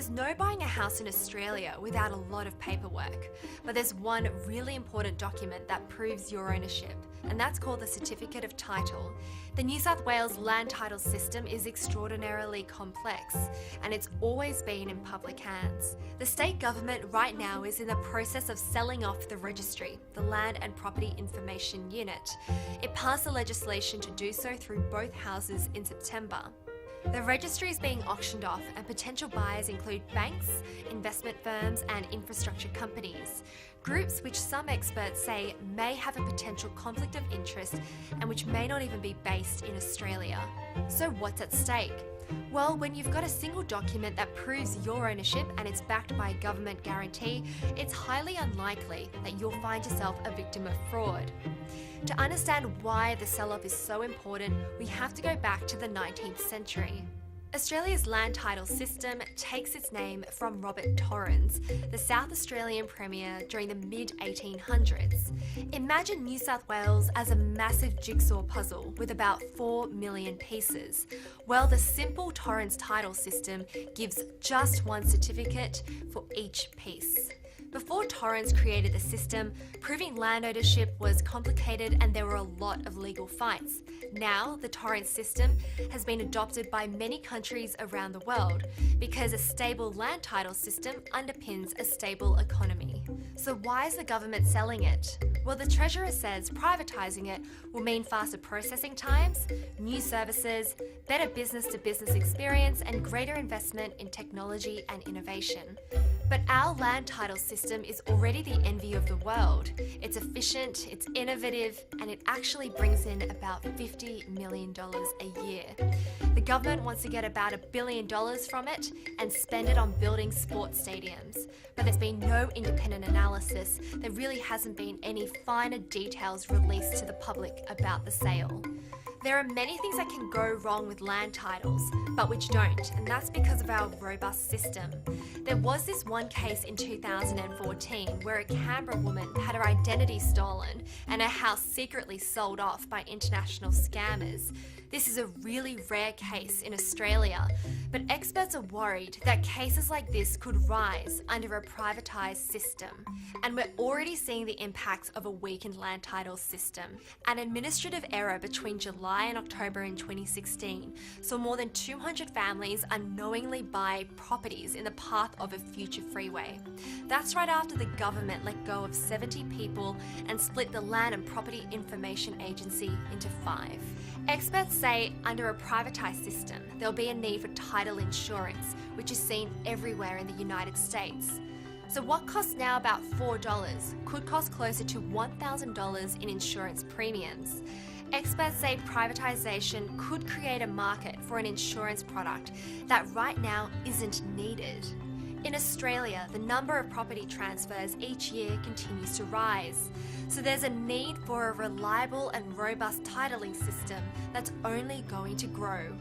There's no buying a house in Australia without a lot of paperwork, but there's one really important document that proves your ownership, and that's called the Certificate of Title. The New South Wales Land Titles system is extraordinarily complex, and it's always been in public hands. The state government right now is in the process of selling off the registry, the Land and Property Information Unit. It passed the legislation to do so through both houses in September. The registry is being auctioned off, and potential buyers include banks, investment firms and infrastructure companies, groups which some experts say may have a potential conflict of interest and which may not even be based in Australia. So what's at stake? Well, when you've got a single document that proves your ownership and it's backed by a government guarantee, it's highly unlikely that you'll find yourself a victim of fraud. To understand why the sell-off is so important, we have to go back to the 19th century. Australia's land title system takes its name from Robert Torrens, the South Australian Premier during the mid-1800s. Imagine New South Wales as a massive jigsaw puzzle with about 4 million pieces. Well, the simple Torrens title system gives just one certificate for each piece. Before Torrens created the system, proving land ownership was complicated and there were a lot of legal fights. Now, the Torrens system has been adopted by many countries around the world because a stable land title system underpins a stable economy. So why is the government selling it? Well, the Treasurer says privatising it will mean faster processing times, new services, better business-to-business experience and greater investment in technology and innovation. But our land title system is already the envy of the world. It's efficient, it's innovative, and it actually brings in about $50 million a year. The government wants to get about $1 billion from it and spend it on building sports stadiums. But there's been no independent analysis. There really hasn't been any finer details released to the public about the sale. There are many things that can go wrong with land titles, but which don't, and that's because of our robust system. There was this one case in 2014 where a Canberra woman had her identity stolen and her house secretly sold off by international scammers. This is a really rare case in Australia, but experts are worried that cases like this could rise under a privatised system. And we're already seeing the impacts of a weakened land title system. An administrative error between July and October in 2016 saw more than 200 families unknowingly buy properties in the path of a future freeway. That's right after the government let go of 70 people and split the Land and Property Information Agency into 5. Experts say under a privatised system, there'll be a need for title insurance, which is seen everywhere in the United States. So what costs now about $4 could cost closer to $1,000 in insurance premiums. Experts say privatisation could create a market for an insurance product that right now isn't needed. In Australia, the number of property transfers each year continues to rise. So there's a need for a reliable and robust titling system that's only going to grow.